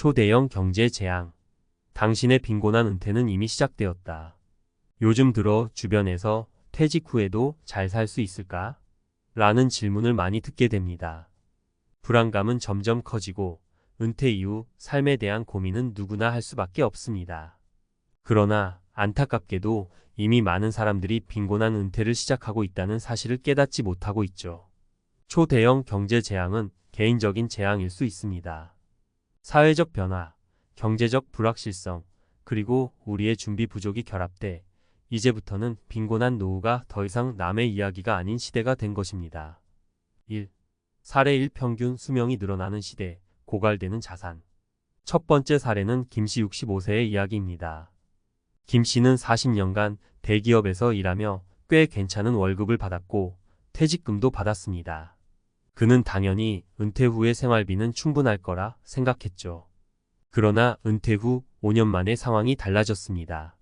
초대형 경제 재앙. 당신의 빈곤한 은퇴는 이미 시작되었다. 요즘 들어 주변에서 퇴직 후에도 잘 살 수 있을까? 라는 질문을 많이 듣게 됩니다. 불안감은 점점 커지고 은퇴 이후 삶에 대한 고민은 누구나 할 수밖에 없습니다. 그러나 안타깝게도 이미 많은 사람들이 빈곤한 은퇴를 시작하고 있다는 사실을 깨닫지 못하고 있죠. 초대형 경제 재앙은 개인적인 재앙일 수 있습니다. 사회적 변화, 경제적 불확실성, 그리고 우리의 준비 부족이 결합돼 이제부터는 빈곤한 노후가 더 이상 남의 이야기가 아닌 시대가 된 것입니다. 1. 사례 1. 평균 수명이 늘어나는 시대, 고갈되는 자산. 첫 번째 사례는 김씨 65세의 이야기입니다. 김씨는 40년간 대기업에서 일하며 꽤 괜찮은 월급을 받았고 퇴직금도 받았습니다. 그는 당연히 은퇴 후의 생활비는 충분할 거라 생각했죠. 그러나 은퇴 후 5년 만에 상황이 달라졌습니다.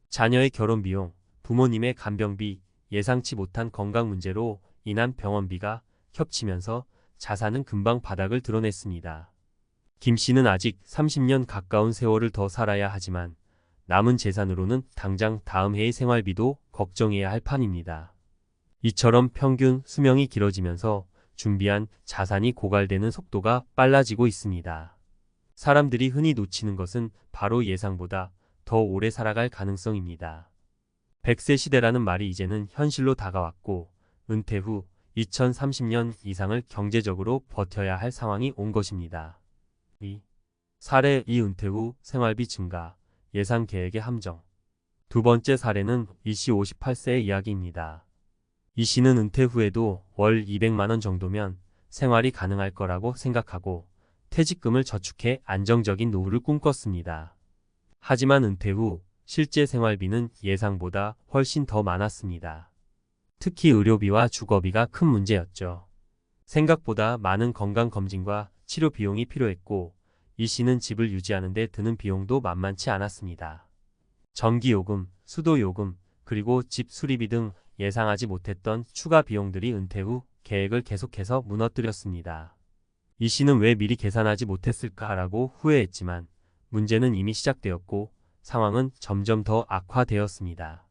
자녀의 결혼 비용, 부모님의 간병비, 예상치 못한 건강 문제로 인한 병원비가 겹치면서 자산은 금방 바닥을 드러냈습니다. 김 씨는 아직 30년 가까운 세월을 더 살아야 하지만 남은 재산으로는 당장 다음 해의 생활비도 걱정해야 할 판입니다. 이처럼 평균 수명이 길어지면서 준비한 자산이 고갈되는 속도가 빨라지고 있습니다. 사람들이 흔히 놓치는 것은 바로 예상보다 더 오래 살아갈 가능성입니다. 100세 시대라는 말이 이제는 현실로 다가왔고 은퇴 후 2030년 이상을 경제적으로 버텨야 할 상황이 온 것입니다. 2. 사례 2. 은퇴 후 생활비 증가, 예산 계획의 함정. 두 번째 사례는 이 씨 58세의 이야기입니다. 이 씨는 은퇴 후에도 월 200만 원 정도면 생활이 가능할 거라고 생각하고 퇴직금을 저축해 안정적인 노후를 꿈꿨습니다. 하지만 은퇴 후 실제 생활비는 예상보다 훨씬 더 많았습니다. 특히 의료비와 주거비가 큰 문제였죠. 생각보다 많은 건강검진과 치료 비용이 필요했고 이 씨는 집을 유지하는 데 드는 비용도 만만치 않았습니다. 전기요금, 수도요금, 그리고 집 수리비 등 예상하지 못했던 추가 비용들이 은퇴 후 계획을 계속해서 무너뜨렸습니다. 이 씨는 왜 미리 계산하지 못했을까라고 후회했지만 문제는 이미 시작되었고 상황은 점점 더 악화되었습니다.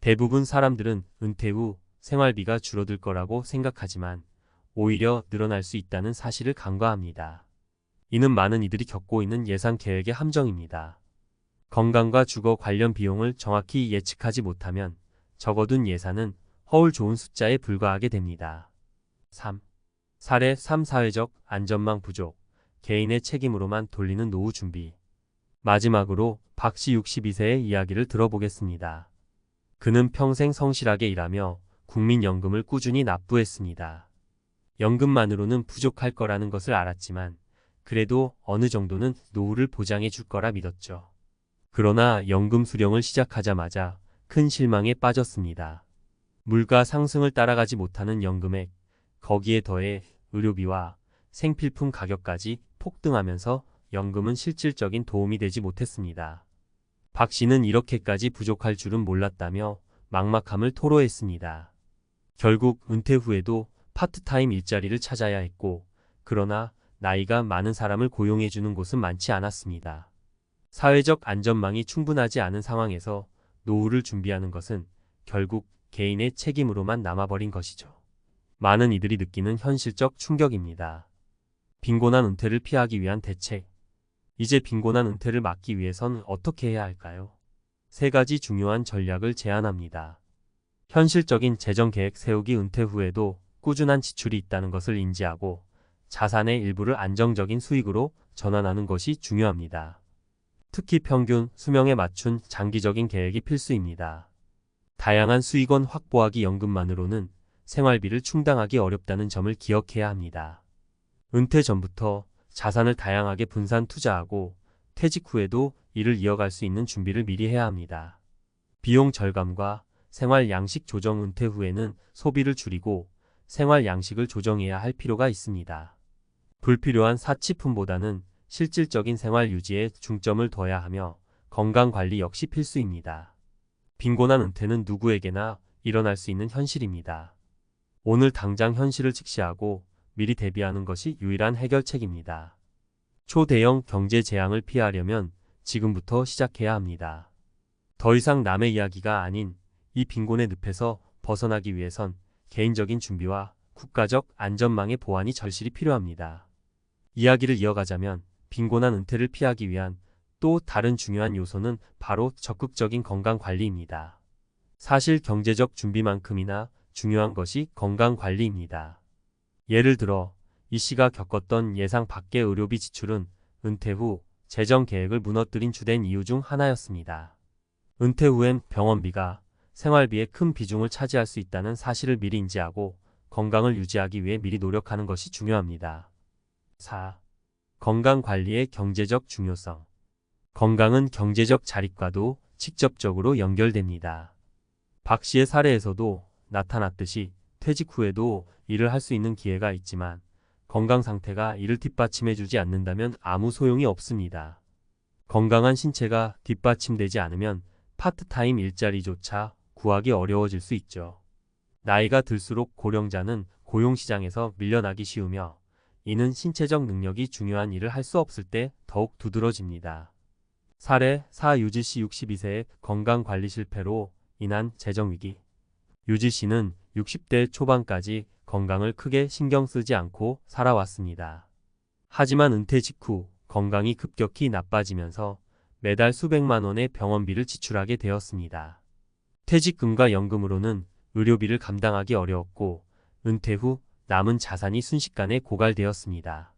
대부분 사람들은 은퇴 후 생활비가 줄어들 거라고 생각하지만 오히려 늘어날 수 있다는 사실을 간과합니다. 이는 많은 이들이 겪고 있는 예산 계획의 함정입니다. 건강과 주거 관련 비용을 정확히 예측하지 못하면 적어둔 예산은 허울 좋은 숫자에 불과하게 됩니다. 3. 사례 3. 사회적 안전망 부족, 개인의 책임으로만 돌리는 노후 준비. 마지막으로 박 씨 62세의 이야기를 들어보겠습니다. 그는 평생 성실하게 일하며 국민연금을 꾸준히 납부했습니다. 연금만으로는 부족할 거라는 것을 알았지만 그래도 어느 정도는 노후를 보장해 줄 거라 믿었죠. 그러나 연금 수령을 시작하자마자 큰 실망에 빠졌습니다. 물가 상승을 따라가지 못하는 연금액, 거기에 더해 의료비와 생필품 가격까지 폭등하면서 연금은 실질적인 도움이 되지 못했습니다. 박 씨는 이렇게까지 부족할 줄은 몰랐다며 막막함을 토로했습니다. 결국 은퇴 후에도 파트타임 일자리를 찾아야 했고 그러나 나이가 많은 사람을 고용해주는 곳은 많지 않았습니다. 사회적 안전망이 충분하지 않은 상황에서 노후를 준비하는 것은 결국 개인의 책임으로만 남아버린 것이죠. 많은 이들이 느끼는 현실적 충격입니다. 빈곤한 은퇴를 피하기 위한 대책. 이제 빈곤한 은퇴를 막기 위해선 어떻게 해야 할까요? 세 가지 중요한 전략을 제안합니다. 현실적인 재정 계획 세우기. 은퇴 후에도 꾸준한 지출이 있다는 것을 인지하고 자산의 일부를 안정적인 수익으로 전환하는 것이 중요합니다. 특히 평균 수명에 맞춘 장기적인 계획이 필수입니다. 다양한 수익원 확보하기. 연금만으로는 생활비를 충당하기 어렵다는 점을 기억해야 합니다. 은퇴 전부터 자산을 다양하게 분산 투자하고 퇴직 후에도 이를 이어갈 수 있는 준비를 미리 해야 합니다. 비용 절감과 생활 양식 조정. 은퇴 후에는 소비를 줄이고 생활 양식을 조정해야 할 필요가 있습니다. 불필요한 사치품보다는 실질적인 생활 유지에 중점을 둬야 하며 건강관리 역시 필수입니다. 빈곤한 은퇴는 누구에게나 일어날 수 있는 현실입니다. 오늘 당장 현실을 직시하고 미리 대비하는 것이 유일한 해결책입니다. 초대형 경제 재앙을 피하려면 지금부터 시작해야 합니다. 더 이상 남의 이야기가 아닌 이 빈곤의 늪에서 벗어나기 위해선 개인적인 준비와 국가적 안전망의 보완이 절실히 필요합니다. 이야기를 이어가자면 빈곤한 은퇴를 피하기 위한 또 다른 중요한 요소는 바로 적극적인 건강관리입니다. 사실 경제적 준비만큼이나 중요한 것이 건강관리입니다. 예를 들어 이 씨가 겪었던 예상 밖의 의료비 지출은 은퇴 후 재정 계획을 무너뜨린 주된 이유 중 하나였습니다. 은퇴 후엔 병원비가 생활비의 큰 비중을 차지할 수 있다는 사실을 미리 인지하고 건강을 유지하기 위해 미리 노력하는 것이 중요합니다. 4. 건강관리의 경제적 중요성. 건강은 경제적 자립과도 직접적으로 연결됩니다. 박 씨의 사례에서도 나타났듯이 퇴직 후에도 일을 할 수 있는 기회가 있지만 건강 상태가 이를 뒷받침해주지 않는다면 아무 소용이 없습니다. 건강한 신체가 뒷받침되지 않으면 파트타임 일자리조차 구하기 어려워질 수 있죠. 나이가 들수록 고령자는 고용시장에서 밀려나기 쉬우며 이는 신체적 능력이 중요한 일을 할 수 없을 때 더욱 두드러집니다. 사례 4. 유지 씨 62세의 건강관리 실패로 인한 재정위기. 유지 씨는 60대 초반까지 건강을 크게 신경 쓰지 않고 살아왔습니다. 하지만 은퇴 직후 건강이 급격히 나빠지면서 매달 수백만 원의 병원비를 지출하게 되었습니다. 퇴직금과 연금으로는 의료비를 감당하기 어려웠고 은퇴 후 남은 자산이 순식간에 고갈되었습니다.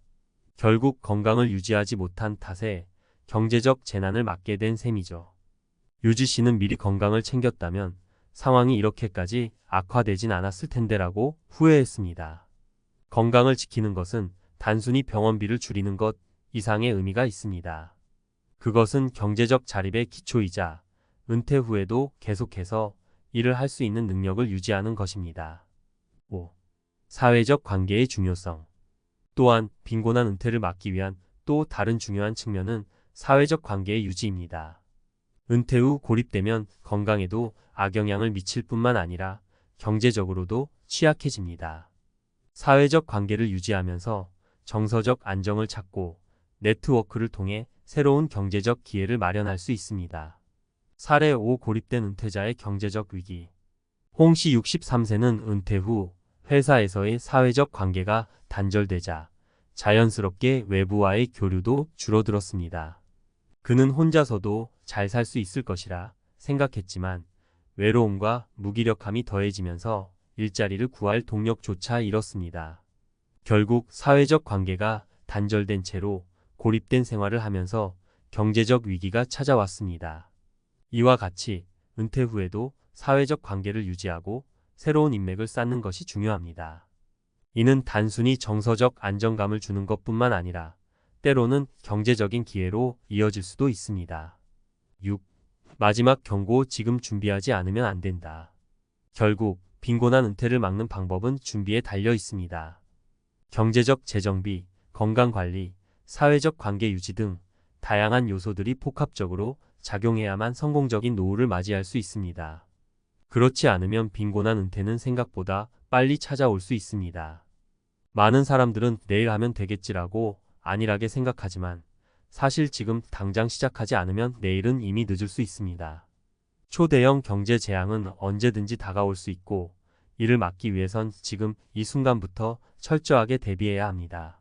결국 건강을 유지하지 못한 탓에 경제적 재난을 맞게 된 셈이죠. 유지 씨는 미리 건강을 챙겼다면 상황이 이렇게까지 악화되진 않았을 텐데라고 후회했습니다. 건강을 지키는 것은 단순히 병원비를 줄이는 것 이상의 의미가 있습니다. 그것은 경제적 자립의 기초이자 은퇴 후에도 계속해서 일을 할 수 있는 능력을 유지하는 것입니다. 5. 사회적 관계의 중요성. 또한 빈곤한 은퇴를 막기 위한 또 다른 중요한 측면은 사회적 관계의 유지입니다. 은퇴 후 고립되면 건강에도 악영향을 미칠 뿐만 아니라 경제적으로도 취약해집니다. 사회적 관계를 유지하면서 정서적 안정을 찾고 네트워크를 통해 새로운 경제적 기회를 마련할 수 있습니다. 사례 5. 고립된 은퇴자의 경제적 위기. 홍 씨 63세는 은퇴 후 회사에서의 사회적 관계가 단절되자 자연스럽게 외부와의 교류도 줄어들었습니다. 그는 혼자서도 잘 살 수 있을 것이라 생각했지만 외로움과 무기력함이 더해지면서 일자리를 구할 동력조차 잃었습니다. 결국 사회적 관계가 단절된 채로 고립된 생활을 하면서 경제적 위기가 찾아왔습니다. 이와 같이 은퇴 후에도 사회적 관계를 유지하고 새로운 인맥을 쌓는 것이 중요합니다. 이는 단순히 정서적 안정감을 주는 것뿐만 아니라 때로는 경제적인 기회로 이어질 수도 있습니다. 6. 마지막 경고. 지금 준비하지 않으면 안 된다. 결국 빈곤한 은퇴를 막는 방법은 준비에 달려 있습니다. 경제적 재정비, 건강관리, 사회적 관계 유지 등 다양한 요소들이 복합적으로 작용해야만 성공적인 노후를 맞이할 수 있습니다. 그렇지 않으면 빈곤한 은퇴는 생각보다 빨리 찾아올 수 있습니다. 많은 사람들은 내일 하면 되겠지라고 안일하게 생각하지만 사실 지금 당장 시작하지 않으면 내일은 이미 늦을 수 있습니다. 초대형 경제 재앙은 언제든지 다가올 수 있고 이를 막기 위해선 지금 이 순간부터 철저하게 대비해야 합니다.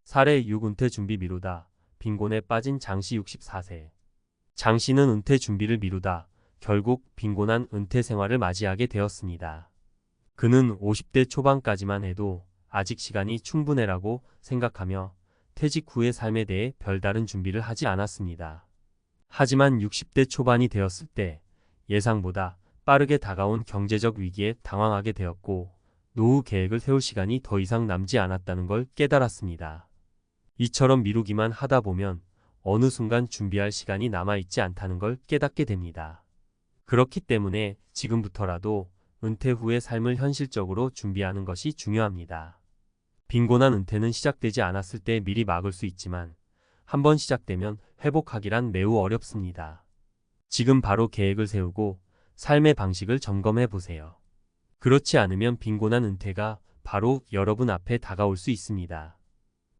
사례 6. 은퇴 준비 미루다. 빈곤에 빠진 장씨 64세. 장씨는 은퇴 준비를 미루다 결국 빈곤한 은퇴 생활을 맞이하게 되었습니다. 그는 50대 초반까지만 해도 아직 시간이 충분해라고 생각하며 퇴직 후의 삶에 대해 별다른 준비를 하지 않았습니다. 하지만 60대 초반이 되었을 때 예상보다 빠르게 다가온 경제적 위기에 당황하게 되었고 노후 계획을 세울 시간이 더 이상 남지 않았다는 걸 깨달았습니다. 이처럼 미루기만 하다 보면 어느 순간 준비할 시간이 남아있지 않다는 걸 깨닫게 됩니다. 그렇기 때문에 지금부터라도 은퇴 후의 삶을 현실적으로 준비하는 것이 중요합니다. 빈곤한 은퇴는 시작되지 않았을 때 미리 막을 수 있지만 한번 시작되면 회복하기란 매우 어렵습니다. 지금 바로 계획을 세우고 삶의 방식을 점검해 보세요. 그렇지 않으면 빈곤한 은퇴가 바로 여러분 앞에 다가올 수 있습니다.